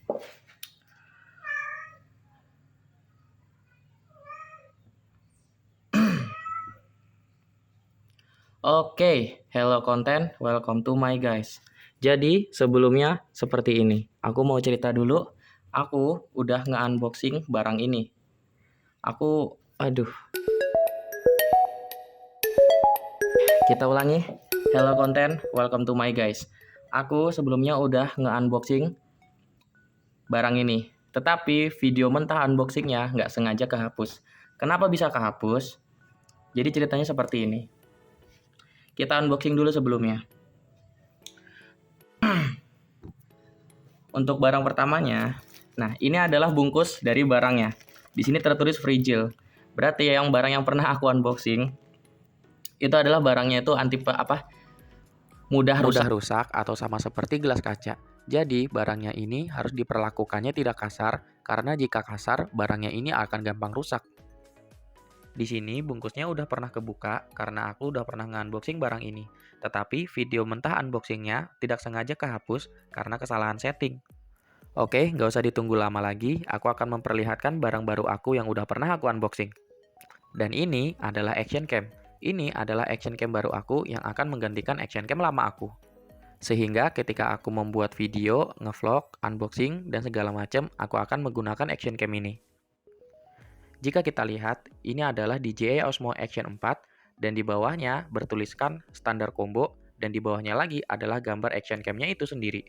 Oke, hello konten, welcome to my guys. Jadi sebelumnya seperti ini, aku mau cerita dulu, aku udah nge-unboxing barang ini. Kita ulangi, hello konten, welcome to my guys. Aku sebelumnya udah nge-unboxing barang ini, tetapi video mentah unboxingnya nggak sengaja kehapus. Kenapa bisa kehapus? Jadi ceritanya seperti ini. Kita unboxing dulu sebelumnya. Untuk barang pertamanya, nah ini adalah bungkus dari barangnya. Di sini tertulis fragile. Berarti yang barang yang pernah aku unboxing itu adalah barangnya itu mudah rusak atau sama seperti gelas kaca. Jadi, barangnya ini harus diperlakukannya tidak kasar, karena jika kasar, barangnya ini akan gampang rusak. Di sini bungkusnya udah pernah kebuka karena aku udah pernah nge-unboxing barang ini. Tetapi video mentah unboxingnya tidak sengaja kehapus karena kesalahan setting. Oke, nggak usah ditunggu lama lagi, aku akan memperlihatkan barang baru aku yang udah pernah aku unboxing. Dan ini adalah action cam. Ini adalah action cam baru aku yang akan menggantikan action cam lama aku. Sehingga ketika aku membuat video, ngevlog, unboxing, dan segala macam, aku akan menggunakan action cam ini. Jika kita lihat, ini adalah DJI Osmo Action 4 dan di bawahnya bertuliskan standar combo dan di bawahnya lagi adalah gambar action cam-nya itu sendiri.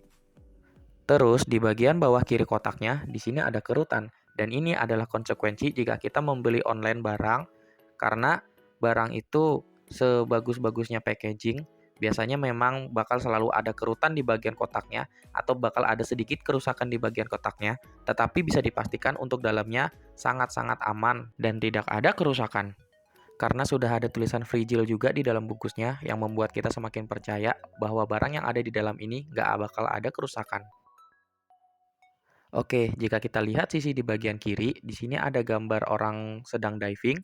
Terus di bagian bawah kiri kotaknya, di sini ada kerutan dan ini adalah konsekuensi jika kita membeli online barang karena barang itu sebagus-bagusnya packaging, biasanya memang bakal selalu ada kerutan di bagian kotaknya atau bakal ada sedikit kerusakan di bagian kotaknya, tetapi bisa dipastikan untuk dalamnya sangat-sangat aman dan tidak ada kerusakan. Karena sudah ada tulisan fragile juga di dalam bungkusnya yang membuat kita semakin percaya bahwa barang yang ada di dalam ini nggak bakal ada kerusakan. Oke, jika kita lihat sisi di bagian kiri, di sini ada gambar orang sedang diving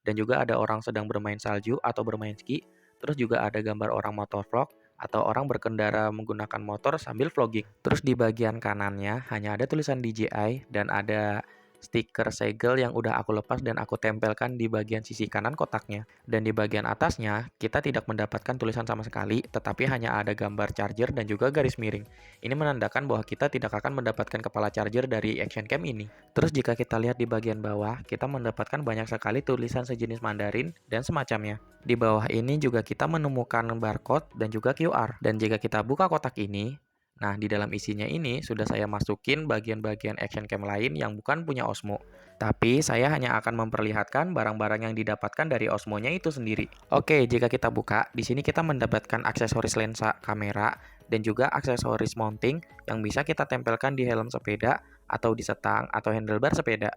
dan juga ada orang sedang bermain salju atau bermain ski. Terus juga ada gambar orang motovlog atau orang berkendara menggunakan motor sambil vlogging. Terus di bagian kanannya hanya ada tulisan DJI dan ada stiker segel yang udah aku lepas dan aku tempelkan di bagian sisi kanan kotaknya. Dan di bagian atasnya, kita tidak mendapatkan tulisan sama sekali, tetapi hanya ada gambar charger dan juga garis miring. Ini menandakan bahwa kita tidak akan mendapatkan kepala charger dari action cam ini. Terus jika kita lihat di bagian bawah, kita mendapatkan banyak sekali tulisan sejenis Mandarin dan semacamnya. Di bawah ini juga kita menemukan barcode dan juga QR. Dan jika kita buka kotak ini, nah, di dalam isinya ini sudah saya masukin bagian-bagian action cam lain yang bukan punya Osmo. Tapi saya hanya akan memperlihatkan barang-barang yang didapatkan dari Osmo-nya itu sendiri. Oke, jika kita buka, di sini kita mendapatkan aksesoris lensa kamera dan juga aksesoris mounting yang bisa kita tempelkan di helm sepeda atau di setang atau handlebar sepeda.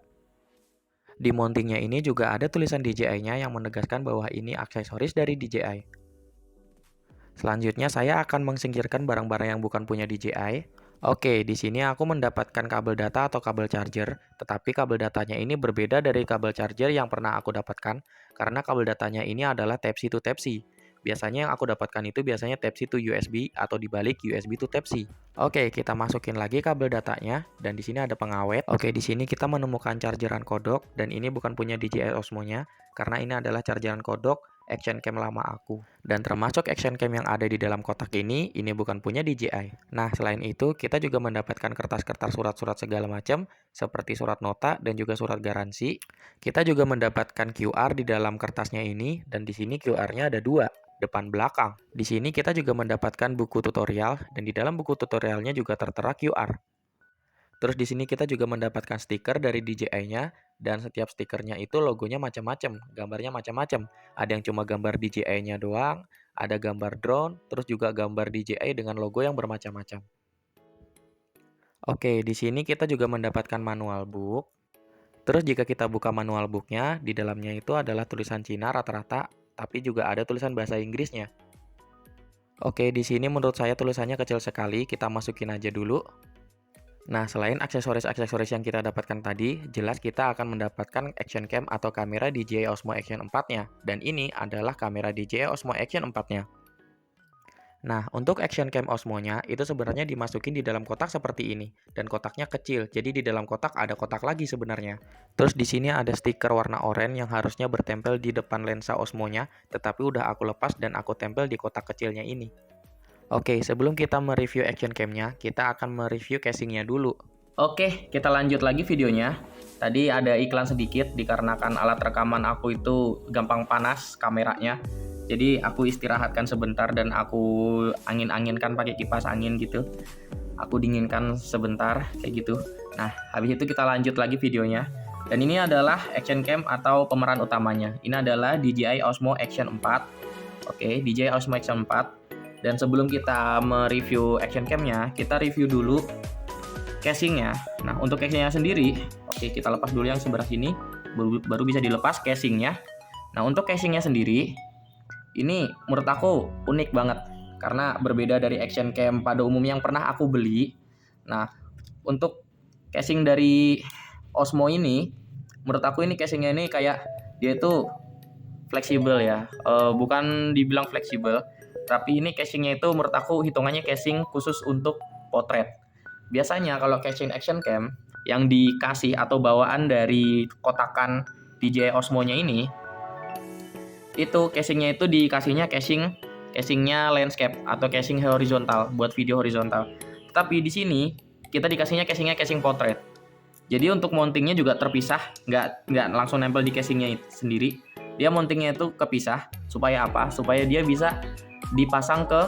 Di mountingnya ini juga ada tulisan DJI-nya yang menegaskan bahwa ini aksesoris dari DJI. Selanjutnya saya akan mengsingkirkan barang-barang yang bukan punya DJI. Oke, di sini aku mendapatkan kabel data atau kabel charger, tetapi kabel datanya ini berbeda dari kabel charger yang pernah aku dapatkan, karena kabel datanya ini adalah Type-C to Type-C. Biasanya yang aku dapatkan itu biasanya Type-C to USB atau dibalik USB to Type-C. Oke, kita masukin lagi kabel datanya, dan di sini ada pengawet. Oke, di sini kita menemukan chargeran kodok, dan ini bukan punya DJI Osmo-nya, karena ini adalah chargeran kodok action cam lama aku. Dan termasuk action cam yang ada di dalam kotak ini bukan punya DJI. Nah, selain itu, kita juga mendapatkan kertas-kertas surat-surat segala macam, seperti surat nota dan juga surat garansi. Kita juga mendapatkan QR di dalam kertasnya ini, dan di sini QR-nya ada dua, depan belakang. Di sini kita juga mendapatkan buku tutorial, dan di dalam buku tutorialnya juga tertera QR. Terus di sini kita juga mendapatkan stiker dari DJI-nya dan setiap stikernya itu logonya macam-macam, gambarnya macam-macam. Ada yang cuma gambar DJI-nya doang, ada gambar drone, terus juga gambar DJI dengan logo yang bermacam-macam. Oke, di sini kita juga mendapatkan manual book. Terus jika kita buka manual booknya, di dalamnya itu adalah tulisan Cina rata-rata, tapi juga ada tulisan bahasa Inggrisnya. Oke, di sini menurut saya tulisannya kecil sekali, kita masukin aja dulu. Nah, selain aksesoris-aksesoris yang kita dapatkan tadi, jelas kita akan mendapatkan action cam atau kamera DJI Osmo Action 4-nya. Dan ini adalah kamera DJI Osmo Action 4-nya. Nah, untuk action cam Osmo-nya itu sebenarnya dimasukin di dalam kotak seperti ini dan kotaknya kecil. Jadi di dalam kotak ada kotak lagi sebenarnya. Terus di sini ada stiker warna oranye yang harusnya bertempel di depan lensa Osmo-nya, tetapi udah aku lepas dan aku tempel di kotak kecilnya ini. Oke, sebelum kita mereview action cam-nya, kita akan mereview casing-nya dulu. Oke, kita lanjut lagi videonya. Tadi ada iklan sedikit dikarenakan alat rekaman aku itu gampang panas kameranya. Jadi aku istirahatkan sebentar dan aku angin-anginkan pakai kipas angin gitu. Aku dinginkan sebentar kayak gitu. Nah, habis itu kita lanjut lagi videonya. Dan ini adalah action cam atau pemeran utamanya. Ini adalah DJI Osmo Action 4. Oke, DJI Osmo Action 4. Dan sebelum kita mereview action cam-nya, kita review dulu casingnya. Nah, untuk casingnya sendiri, oke, kita lepas dulu yang sebelah sini, baru bisa dilepas casingnya. Nah, untuk casingnya sendiri, ini menurut aku unik banget karena berbeda dari action cam pada umumnya yang pernah aku beli. Nah, untuk casing dari Osmo ini, menurut aku ini casingnya ini kayak dia itu fleksibel ya. Bukan dibilang fleksibel, tapi ini casingnya itu menurut aku hitungannya casing khusus untuk potret. Biasanya kalau casing action cam yang dikasih atau bawaan dari kotakan DJI Osmo-nya ini, itu casingnya itu dikasihnya casingnya landscape atau casing horizontal buat video horizontal. Tapi di sini kita dikasihnya casing portrait. Jadi untuk mountingnya juga terpisah, nggak langsung nempel di casingnya sendiri. Dia mountingnya itu kepisah supaya apa? Supaya dia bisa dipasang ke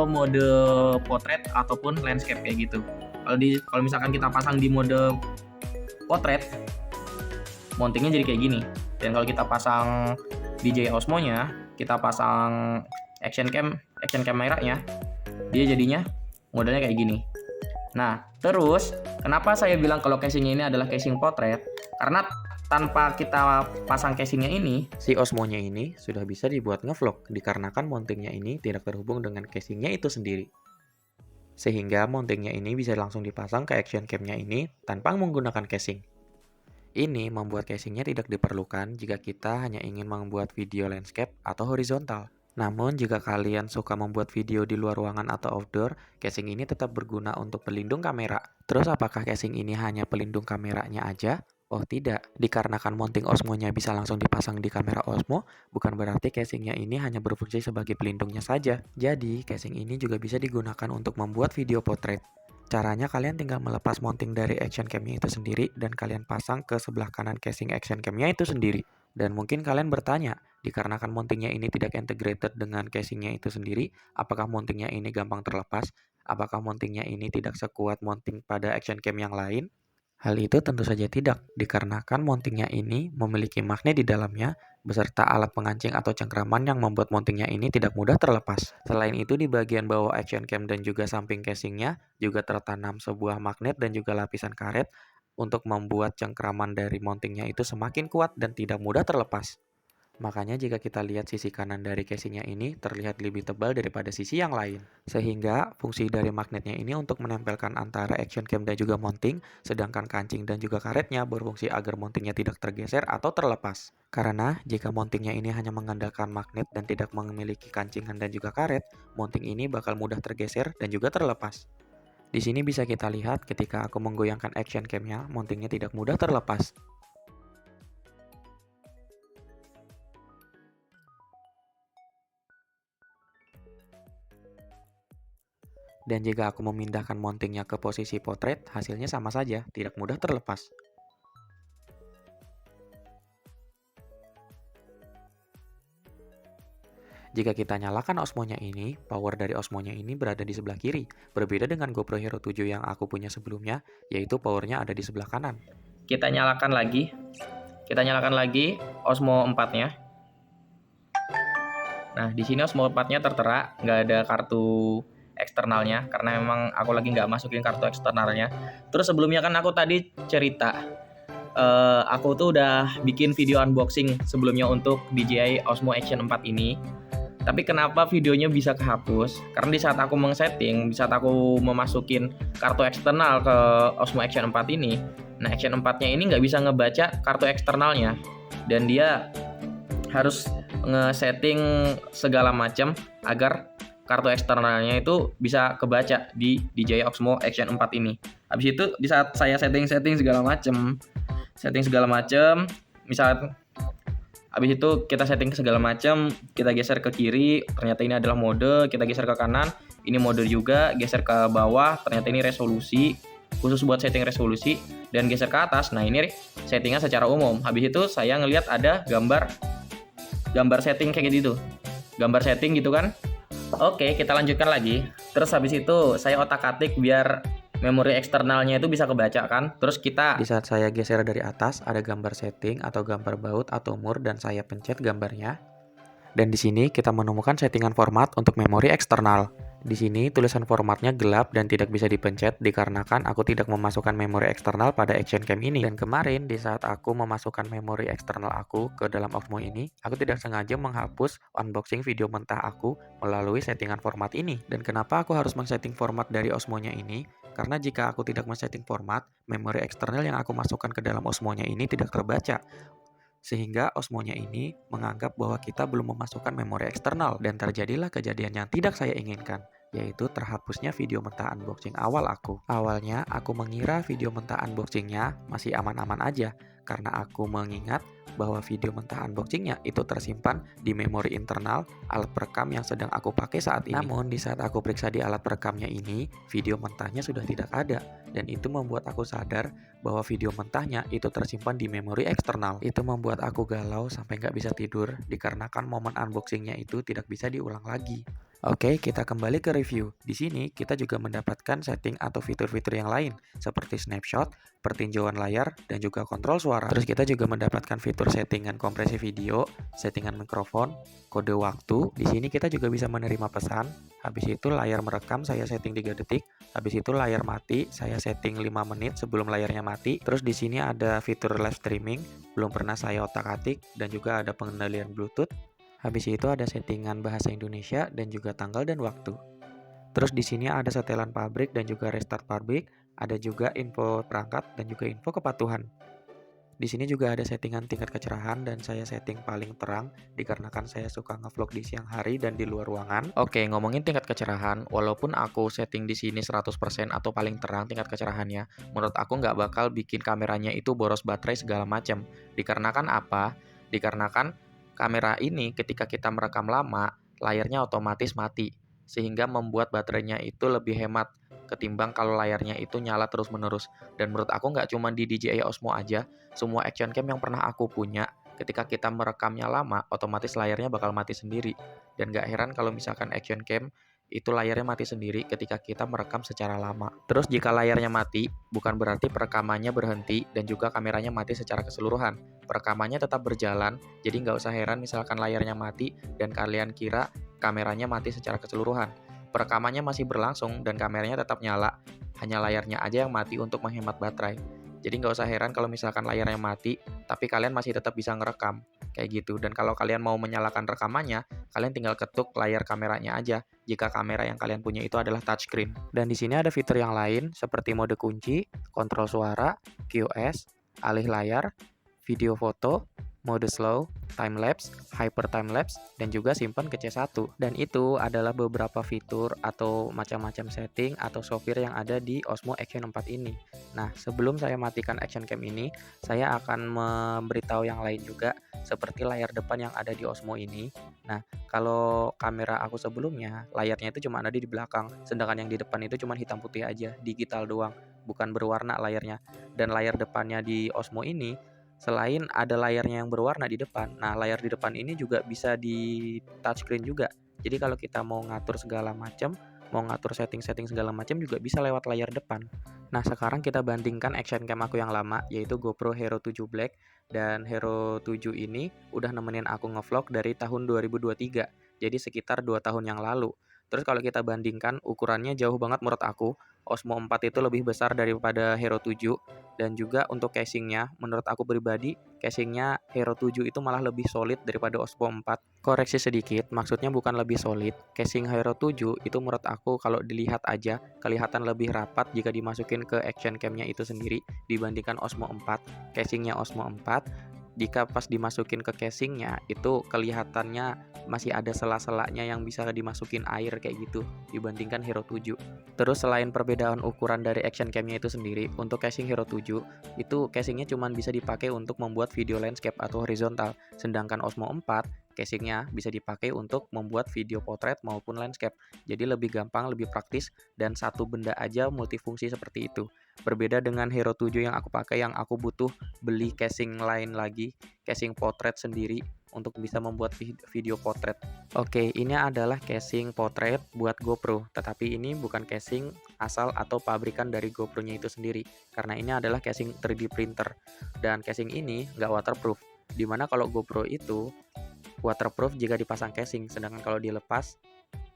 mode portrait ataupun landscape kayak gitu. Kalau misalkan kita pasang di mode portrait, mountingnya jadi kayak gini. Dan kalau kita pasang DJI Osmo-nya, kita pasang action camera-nya, dia jadinya modelnya kayak gini. Nah, terus kenapa saya bilang kalau casingnya ini adalah casing portrait? Karena tanpa kita pasang casingnya ini, si Osmo-nya ini sudah bisa dibuat ngevlog dikarenakan mountingnya ini tidak terhubung dengan casingnya itu sendiri. Sehingga mountingnya ini bisa langsung dipasang ke action cam-nya ini tanpa menggunakan casing. Ini membuat casingnya tidak diperlukan jika kita hanya ingin membuat video landscape atau horizontal. Namun jika kalian suka membuat video di luar ruangan atau outdoor, casing ini tetap berguna untuk pelindung kamera. Terus apakah casing ini hanya pelindung kameranya aja? Oh tidak, dikarenakan mounting Osmo-nya bisa langsung dipasang di kamera Osmo, bukan berarti casingnya ini hanya berfungsi sebagai pelindungnya saja. Jadi, casing ini juga bisa digunakan untuk membuat video potret. Caranya kalian tinggal melepas mounting dari action cam-nya itu sendiri dan kalian pasang ke sebelah kanan casing action cam-nya itu sendiri. Dan mungkin kalian bertanya, dikarenakan mountingnya ini tidak integrated dengan casingnya itu sendiri, apakah mountingnya ini gampang terlepas? Apakah mountingnya ini tidak sekuat mounting pada action cam yang lain? Hal itu tentu saja tidak, dikarenakan mountingnya ini memiliki magnet di dalamnya beserta alat pengancing atau cengkraman yang membuat mountingnya ini tidak mudah terlepas. Selain itu di bagian bawah action cam dan juga samping casingnya juga tertanam sebuah magnet dan juga lapisan karet untuk membuat cengkraman dari mountingnya itu semakin kuat dan tidak mudah terlepas. Makanya jika kita lihat sisi kanan dari casingnya ini terlihat lebih tebal daripada sisi yang lain. Sehingga fungsi dari magnetnya ini untuk menempelkan antara action cam dan juga mounting, sedangkan kancing dan juga karetnya berfungsi agar mountingnya tidak tergeser atau terlepas. Karena jika mountingnya ini hanya mengandalkan magnet dan tidak memiliki kancingan dan juga karet, mounting ini bakal mudah tergeser dan juga terlepas. Di sini bisa kita lihat ketika aku menggoyangkan action cam-nya, mountingnya tidak mudah terlepas. Dan jika aku memindahkan mountingnya ke posisi potret, hasilnya sama saja, tidak mudah terlepas. Jika kita nyalakan Osmo-nya ini, power dari Osmo-nya ini berada di sebelah kiri, berbeda dengan GoPro Hero 7 yang aku punya sebelumnya, yaitu powernya ada di sebelah kanan. kita nyalakan lagi Osmo 4-nya. Nah, di sini Osmo 4-nya tertera, nggak ada kartu eksternalnya karena memang aku lagi nggak masukin kartu eksternalnya. Terus sebelumnya kan aku tadi cerita aku tuh udah bikin video unboxing sebelumnya untuk DJI Osmo Action 4 ini. Tapi kenapa videonya bisa kehapus? Karena di saat aku di saat aku memasukin kartu eksternal ke Osmo Action 4 ini, nah Action 4-nya ini nggak bisa ngebaca kartu eksternalnya dan dia harus ngesetting segala macam agar kartu eksternalnya itu bisa kebaca di DJI Osmo Action 4 ini. Habis itu di saat saya setting segala macam, misal habis itu kita setting segala macam, kita geser ke kiri, ternyata ini adalah mode, kita geser ke kanan, ini mode juga, geser ke bawah, ternyata ini resolusi, khusus buat setting resolusi, dan geser ke atas, nah ini settingnya secara umum. Habis itu saya ngelihat ada gambar setting kayak gitu, gambar setting gitu kan. Oke, kita lanjutkan lagi. Terus habis itu saya otak-atik biar memori eksternalnya itu bisa kebaca kan. Terus kita Di saat saya geser dari atas, ada gambar setting atau gambar baut atau mur dan saya pencet gambarnya. Dan di sini kita menemukan settingan format untuk memori eksternal. Di sini tulisan formatnya gelap dan tidak bisa dipencet dikarenakan aku tidak memasukkan memori eksternal pada Action Cam ini. Dan kemarin di saat aku memasukkan memori eksternal aku ke dalam Osmo ini, aku tidak sengaja menghapus unboxing video mentah aku melalui settingan format ini. Dan kenapa aku harus men-setting format dari Osmonya ini? Karena jika aku tidak men-setting format, memori eksternal yang aku masukkan ke dalam Osmonya ini tidak terbaca. Sehingga Osmonya ini menganggap bahwa kita belum memasukkan memori eksternal dan terjadilah kejadian yang tidak saya inginkan, yaitu terhapusnya video mentah unboxing awal aku. Awalnya aku mengira video mentah unboxingnya masih aman-aman aja karena aku mengingat bahwa video mentah unboxingnya itu tersimpan di memori internal alat perekam yang sedang aku pakai saat ini. Namun di saat aku periksa di alat perekamnya ini, video mentahnya sudah tidak ada dan itu membuat aku sadar bahwa video mentahnya itu tersimpan di memori eksternal. Itu membuat aku galau sampai nggak bisa tidur dikarenakan momen unboxingnya itu tidak bisa diulang lagi. Oke, kita kembali ke review. Di sini kita juga mendapatkan setting atau fitur-fitur yang lain seperti snapshot, pertinjauan layar, dan juga kontrol suara. Terus kita juga mendapatkan fitur settingan kompresi video, settingan mikrofon, kode waktu. Di sini kita juga bisa menerima pesan. Habis itu layar merekam saya setting 3 detik. Habis itu layar mati saya setting 5 menit sebelum layarnya mati. Terus di sini ada fitur live streaming, belum pernah saya otak-atik, dan juga ada pengendalian Bluetooth. Habis itu ada settingan bahasa Indonesia dan juga tanggal dan waktu. Terus di sini ada setelan pabrik dan juga restart pabrik, ada juga info perangkat dan juga info kepatuhan. Di sini juga ada settingan tingkat kecerahan dan saya setting paling terang dikarenakan saya suka ngevlog di siang hari dan di luar ruangan. Oke, ngomongin tingkat kecerahan, walaupun aku setting di sini 100% atau paling terang tingkat kecerahannya, menurut aku nggak bakal bikin kameranya itu boros baterai segala macam. Dikarenakan apa? Dikarenakan kamera ini ketika kita merekam lama, layarnya otomatis mati, sehingga membuat baterainya itu lebih hemat ketimbang kalau layarnya itu nyala terus-menerus. Dan menurut aku nggak cuma di DJI Osmo aja, semua action cam yang pernah aku punya, ketika kita merekamnya lama, otomatis layarnya bakal mati sendiri. Dan nggak heran kalau misalkan action cam itu layarnya mati sendiri ketika kita merekam secara lama. Terus jika layarnya mati, bukan berarti perekamannya berhenti dan juga kameranya mati secara keseluruhan. Perekamannya tetap berjalan, jadi nggak usah heran misalkan layarnya mati dan kalian kira kameranya mati secara keseluruhan. Perekamannya masih berlangsung dan kameranya tetap nyala, hanya layarnya aja yang mati untuk menghemat baterai. Jadi nggak usah heran kalau misalkan layarnya mati, tapi kalian masih tetap bisa ngerekam, kayak gitu. Dan kalau kalian mau menyalakan rekamannya, kalian tinggal ketuk layar kameranya aja, jika kamera yang kalian punya itu adalah touchscreen. Dan di sini ada fitur yang lain, seperti mode kunci, kontrol suara, QoS, alih layar, video foto, mode slow, time-lapse, hyper time-lapse, dan juga simpan ke C1. Dan itu adalah beberapa fitur atau macam-macam setting atau software yang ada di Osmo Action 4 ini. Nah, sebelum saya matikan Action Cam ini, saya akan memberitahu yang lain juga, seperti layar depan yang ada di Osmo ini. Nah, kalau kamera aku sebelumnya, layarnya itu cuma ada di belakang, sedangkan yang di depan itu cuma hitam putih aja, digital doang, bukan berwarna layarnya. Dan layar depannya di Osmo ini, selain ada layarnya yang berwarna di depan, nah layar di depan ini juga bisa di touchscreen juga. Jadi kalau kita mau ngatur segala macam, mau ngatur setting-setting segala macam juga bisa lewat layar depan. Nah sekarang kita bandingkan action cam aku yang lama, yaitu GoPro Hero 7 Black. Dan Hero 7 ini udah nemenin aku ngevlog dari tahun 2023, jadi sekitar 2 tahun yang lalu. Terus kalau kita bandingkan, ukurannya jauh banget menurut aku. Osmo 4 itu lebih besar daripada Hero 7. Dan juga untuk casingnya, menurut aku pribadi, casingnya Hero 7 itu malah lebih solid daripada Osmo 4. Koreksi sedikit, maksudnya bukan lebih solid. Casing Hero 7 itu menurut aku kalau dilihat aja, kelihatan lebih rapat jika dimasukin ke action cam-nya itu sendiri dibandingkan Osmo 4. Casingnya Osmo 4 jika pas dimasukin ke casingnya itu kelihatannya masih ada sela-selanya yang bisa dimasukin air kayak gitu dibandingkan Hero 7. Terus selain perbedaan ukuran dari action camnya itu sendiri, untuk casing Hero 7 itu casingnya cuma bisa dipakai untuk membuat video landscape atau horizontal, sedangkan Osmo 4 casingnya bisa dipakai untuk membuat video potret maupun landscape. Jadi lebih gampang, lebih praktis, dan satu benda aja multifungsi seperti itu. Berbeda dengan Hero 7 yang aku pakai, yang aku butuh beli casing lain lagi, casing potret sendiri untuk bisa membuat video potret. Oke, ini adalah casing potret buat GoPro, tetapi ini bukan casing asal atau pabrikan dari GoPro-nya itu sendiri, karena ini adalah casing 3D printer, dan casing ini nggak waterproof, dimana kalau GoPro itu waterproof jika dipasang casing, sedangkan kalau dilepas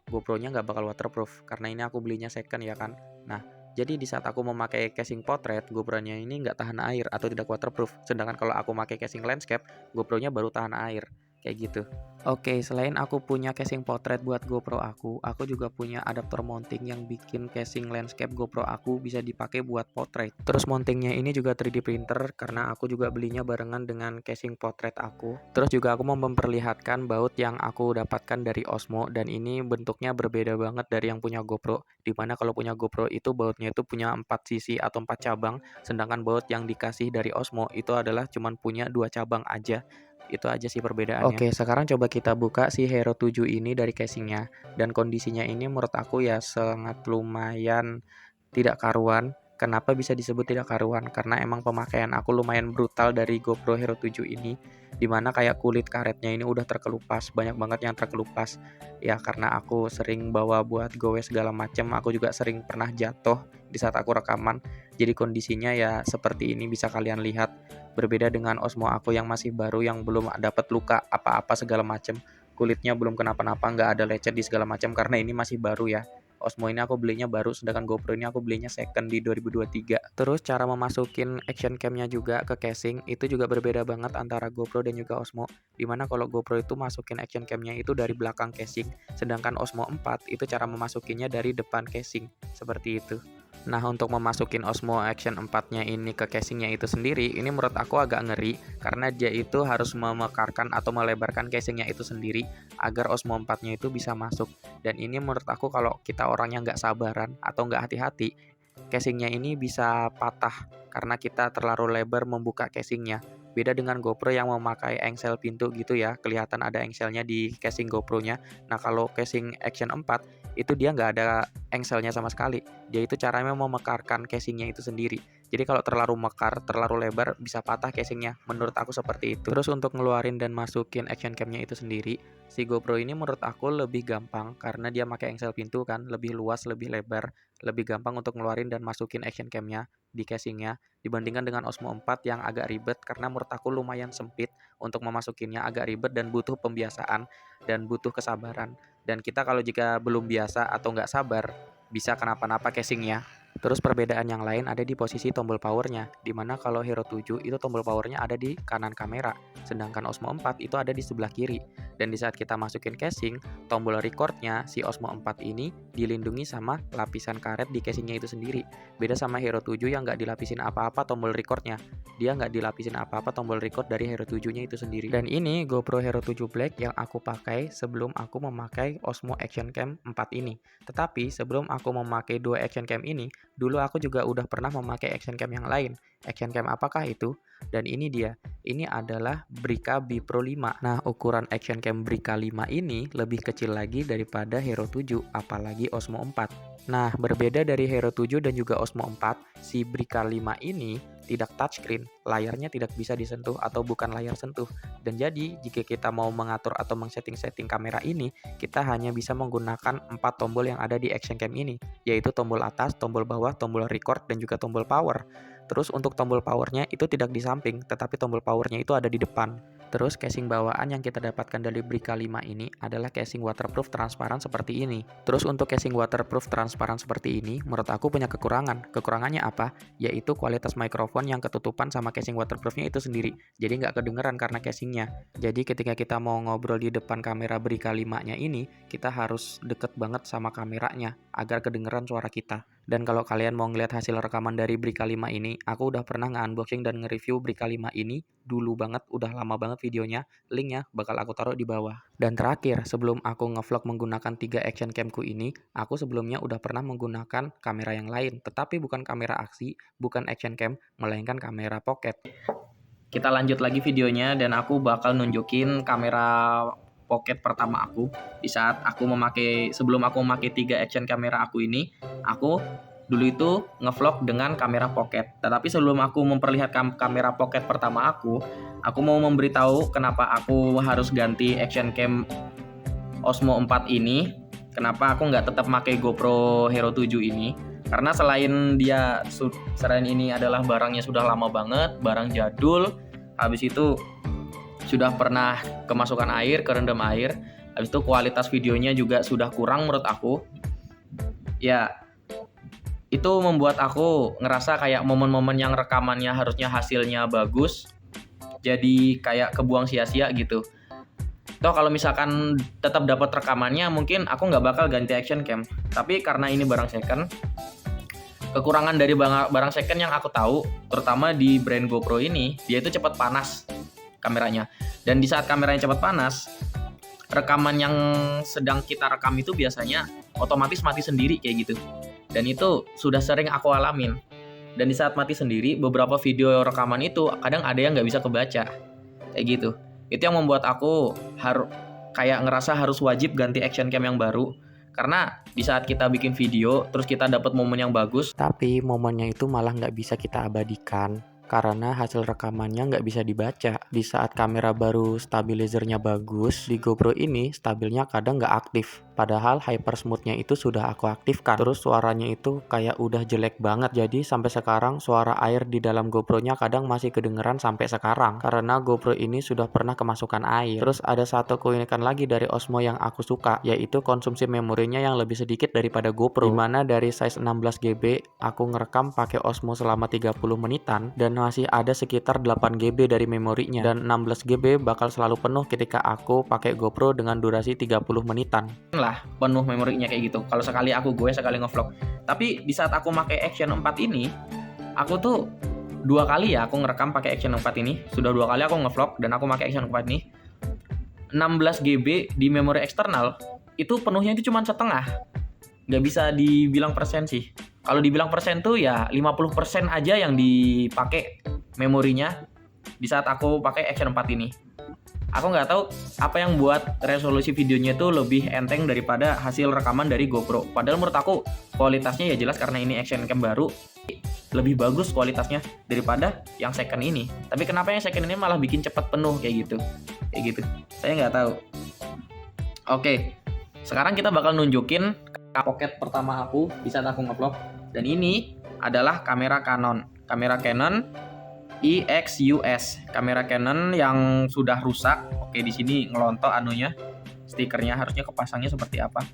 GoPro-nya nggak bakal waterproof, karena ini aku belinya second ya kan. Nah, jadi di saat aku memakai casing potret, GoPro-nya ini nggak tahan air atau tidak waterproof, sedangkan kalau aku pakai casing landscape, GoPro-nya baru tahan air, kayak gitu. Oke, selain aku punya casing potret buat GoPro aku juga punya adaptor mounting yang bikin casing landscape GoPro aku bisa dipakai buat potret. Terus mountingnya ini juga 3D printer karena aku juga belinya barengan dengan casing potret aku. Terus juga aku mau memperlihatkan baut yang aku dapatkan dari Osmo, dan ini bentuknya berbeda banget dari yang punya GoPro. Dimana kalau punya GoPro itu bautnya itu punya 4 sisi atau 4 cabang, sedangkan baut yang dikasih dari Osmo itu adalah cuman punya 2 cabang aja. Itu aja sih perbedaannya. Oke, sekarang coba kita buka si Hero 7 ini dari casingnya. Dan kondisinya ini menurut aku ya sangat lumayan tidak karuan. Kenapa bisa disebut tidak karuan? Karena emang pemakaian aku lumayan brutal dari GoPro Hero 7 ini, dimana kayak kulit karetnya ini udah terkelupas, banyak banget yang terkelupas. Ya karena aku sering bawa buat gowe segala macam, aku juga sering pernah jatuh di saat aku rekaman. Jadi kondisinya ya seperti ini bisa kalian lihat. Berbeda dengan Osmo aku yang masih baru, yang belum dapat luka apa-apa segala macam. Kulitnya belum kenapa-napa, nggak ada lecet di segala macam karena ini masih baru ya. Osmo ini aku belinya baru, sedangkan GoPro ini aku belinya second di 2023. Terus cara memasukin action camnya juga ke casing itu juga berbeda banget antara GoPro dan juga Osmo. Dimana kalau GoPro itu masukin action camnya itu dari belakang casing, sedangkan Osmo 4 itu cara memasukinnya dari depan casing, seperti itu. Nah, untuk memasukin Osmo Action 4-nya ini ke casingnya itu sendiri, ini menurut aku agak ngeri karena dia itu harus memekarkan atau melebarkan casingnya itu sendiri agar Osmo 4-nya itu bisa masuk. Dan ini menurut aku kalau kita orangnya nggak sabaran atau nggak hati-hati, casingnya ini bisa patah karena kita terlalu lebar membuka casingnya. Beda dengan GoPro yang memakai engsel pintu gitu ya, kelihatan ada engselnya di casing GoPro-nya. Nah, kalau casing Action 4 itu dia nggak ada engselnya sama sekali. Dia itu caranya memekarkan casingnya itu sendiri. Jadi kalau terlalu mekar, terlalu lebar, bisa patah casingnya. Menurut aku seperti itu. Terus untuk ngeluarin dan masukin action camnya itu sendiri, si GoPro ini menurut aku lebih gampang karena dia pakai engsel pintu kan, lebih luas, lebih lebar, lebih gampang untuk ngeluarin dan masukin action camnya di casingnya dibandingkan dengan Osmo 4 yang agak ribet karena menurut aku lumayan sempit untuk memasukinnya, agak ribet dan butuh pembiasaan dan butuh kesabaran. Dan kita kalau jika belum biasa atau nggak sabar, bisa kenapa-napa casingnya. Terus perbedaan yang lain ada di posisi tombol powernya, dimana kalau Hero 7 itu tombol powernya ada di kanan kamera, sedangkan Osmo 4 itu ada di sebelah kiri. Dan di saat kita masukin casing, tombol recordnya si Osmo 4 ini dilindungi sama lapisan karet di casingnya itu sendiri. Beda sama Hero 7 yang nggak dilapisin apa-apa tombol recordnya, dia nggak dilapisin apa-apa tombol record dari Hero 7-nya itu sendiri. Dan ini GoPro Hero 7 Black yang aku pakai sebelum aku memakai Osmo Action Cam 4 ini. Tetapi sebelum aku memakai dua action cam ini, dulu aku juga udah pernah memakai action cam yang lain. Action cam apakah itu? Dan ini dia. Ini adalah Brica B Pro 5. Nah, ukuran action cam Brica 5 ini lebih kecil lagi daripada Hero 7, apalagi Osmo 4. Nah, berbeda dari Hero 7 dan juga Osmo 4, si Brica 5 ini tidak touchscreen, layarnya tidak bisa disentuh atau bukan layar sentuh. Dan jadi, jika kita mau mengatur atau men-setting-setting kamera ini, kita hanya bisa menggunakan 4 tombol yang ada di action cam ini, yaitu tombol atas, tombol bawah, tombol record, dan juga tombol power. Terus untuk tombol powernya itu tidak di samping, tetapi tombol powernya itu ada di depan. Terus casing bawaan yang kita dapatkan dari Brica 5 ini adalah casing waterproof transparan seperti ini. Terus untuk casing waterproof transparan seperti ini, menurut aku punya kekurangan. Kekurangannya apa? Yaitu kualitas mikrofon yang ketutupan sama casing waterproofnya itu sendiri. Jadi nggak kedengeran karena casingnya. Jadi ketika kita mau ngobrol di depan kamera Brica 5-nya ini, kita harus deket banget sama kameranya agar kedengeran suara kita. Dan kalau kalian mau ngeliat hasil rekaman dari Brika 5 ini, aku udah pernah nge-unboxing dan nge-review Brika 5 ini dulu banget, udah lama banget videonya. Linknya bakal aku taruh di bawah. Dan terakhir, sebelum aku ngevlog menggunakan 3 action camku ini, aku sebelumnya udah pernah menggunakan kamera yang lain, tetapi bukan kamera aksi, bukan action cam, melainkan kamera pocket. Kita lanjut lagi videonya dan aku bakal nunjukin kamera pocket pertama aku. Di saat aku sebelum aku memakai 3 action kamera aku ini, aku dulu itu ngevlog dengan kamera pocket. Tetapi sebelum aku memperlihatkan kamera pocket pertama aku mau memberitahu kenapa aku harus ganti action cam Osmo 4 ini. Kenapa aku nggak tetap pakai GoPro Hero 7 ini? Karena selain ini adalah barangnya sudah lama banget, barang jadul, habis itu sudah pernah kemasukan air, kerendam air, habis itu kualitas videonya juga sudah kurang menurut aku. Ya, itu membuat aku ngerasa kayak momen-momen yang rekamannya harusnya hasilnya bagus, jadi kayak kebuang sia-sia gitu. Toh kalau misalkan tetap dapat rekamannya, mungkin aku nggak bakal ganti action cam. Tapi karena ini barang second, kekurangan dari barang second yang aku tahu, terutama di brand GoPro ini, dia itu cepat panas kameranya. Dan di saat kameranya cepat panas, rekaman yang sedang kita rekam itu biasanya otomatis mati sendiri kayak gitu. Dan itu sudah sering aku alamin. Dan di saat mati sendiri, beberapa video rekaman itu kadang ada yang nggak bisa kebaca kayak gitu. Itu yang membuat aku kayak ngerasa harus wajib ganti action cam yang baru. Karena di saat kita bikin video, terus kita dapat momen yang bagus, Tapi momennya itu malah nggak bisa kita abadikan karena hasil rekamannya nggak bisa dibaca. Di saat kamera baru stabilizernya bagus, di GoPro ini stabilnya kadang nggak aktif. Padahal hyper smoothnya itu sudah aku aktifkan. Terus suaranya itu kayak udah jelek banget. Jadi sampai sekarang suara air di dalam GoPro-nya kadang masih kedengeran sampai sekarang. Karena GoPro ini sudah pernah kemasukan air. Terus ada satu keunikan lagi dari Osmo yang aku suka, yaitu konsumsi memorinya yang lebih sedikit daripada GoPro. Dimana dari size 16 GB aku ngerekam pakai Osmo selama 30 menitan dan masih ada sekitar 8 GB dari memorinya, dan 16 GB bakal selalu penuh ketika aku pakai GoPro dengan durasi 30 menitan. lah penuh memorinya kayak gitu. Kalau sekali sekali ngevlog. Tapi di saat aku pakai Action 4 ini, aku tuh 2 kali ya aku ngerekam pakai Action 4 ini. Sudah 2 kali aku ngevlog dan aku pakai Action 4 ini. 16 GB di memori eksternal itu penuhnya itu cuma setengah. Nggak bisa dibilang persen sih. Kalau dibilang persen tuh ya 50% aja yang dipakai memorinya di saat aku pakai Action 4 ini. Aku nggak tahu apa yang buat resolusi videonya itu lebih enteng daripada hasil rekaman dari GoPro. Padahal menurut aku kualitasnya ya jelas karena ini action cam baru, lebih bagus kualitasnya daripada yang second ini. Tapi kenapa yang second ini malah bikin cepat penuh kayak gitu? Kayak gitu. Saya nggak tahu. Oke, sekarang kita bakal nunjukin pocket pertama aku di saat aku ngevlog. Dan ini adalah kamera Canon. Kamera Canon EXUS. Kamera Canon yang sudah rusak. Oke, di sini ngelontok anunya. Stikernya harusnya kepasangnya seperti apa.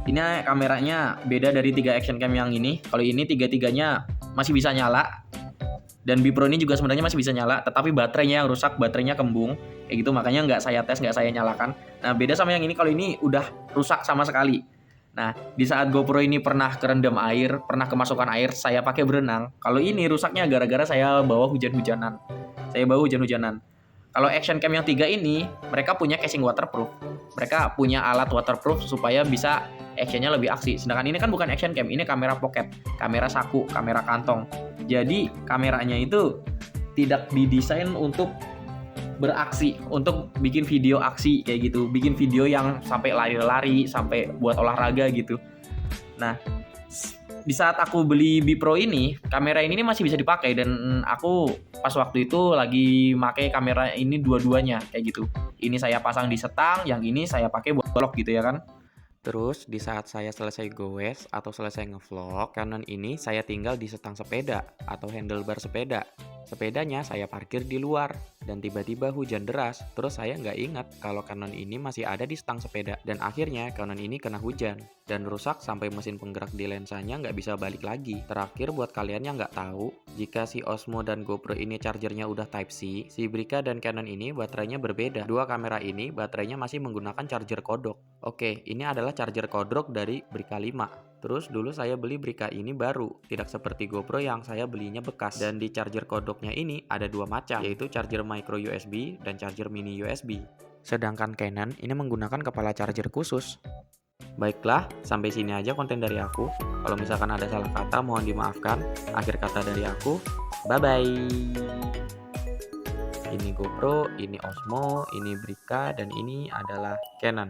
Ini kameranya beda dari 3 action cam yang ini. Kalau ini tiga-tiganya masih bisa nyala. Dan Bipro ini juga sebenarnya masih bisa nyala, tetapi baterainya yang rusak, baterainya kembung. Kayak gitu, makanya nggak saya tes, nggak saya nyalakan. Nah, beda sama yang ini, kalau ini udah rusak sama sekali. Nah, di saat GoPro ini pernah kerendam air, pernah kemasukan air, saya pakai berenang. Kalau ini rusaknya gara-gara saya bawa hujan-hujanan. Kalau action cam yang 3 ini, mereka punya casing waterproof. Mereka punya alat waterproof supaya bisa actionnya lebih aksi. Sedangkan ini kan bukan action cam, ini kamera pocket, kamera saku, kamera kantong. Jadi kameranya itu tidak didesain untuk beraksi, untuk bikin video aksi kayak gitu, bikin video yang sampai lari-lari, sampai buat olahraga gitu. Nah, di saat aku beli Bipro ini, kamera ini masih bisa dipakai, dan aku pas waktu itu lagi pakai kamera ini dua-duanya kayak gitu. Ini saya pasang di setang, yang ini saya pakai buat vlog gitu ya kan. Terus di saat saya selesai goes atau selesai ngevlog, Canon ini saya tinggal di setang sepeda atau handlebar sepeda. Sepedanya saya parkir di luar. dan tiba-tiba hujan deras. Terus saya nggak ingat kalau Canon ini masih ada di stang sepeda, dan akhirnya Canon ini kena hujan dan rusak sampai mesin penggerak di lensanya nggak bisa balik lagi. Terakhir, buat kalian yang nggak tahu, jika si Osmo dan GoPro ini chargernya udah Type-C, si Brica dan Canon ini baterainya berbeda. Dua kamera ini baterainya masih menggunakan charger kodok. Oke, ini adalah charger kodok dari Brica 5. Terus dulu saya beli Brica ini baru, tidak seperti GoPro yang saya belinya bekas. Dan di charger kodoknya ini ada dua macam, yaitu charger micro USB dan charger mini USB. Sedangkan Canon ini menggunakan kepala charger khusus. Baiklah, sampai sini aja konten dari aku. Kalau misalkan ada salah kata, mohon dimaafkan. Akhir kata dari aku, bye-bye. Ini GoPro, ini Osmo, ini Brica, dan ini adalah Canon.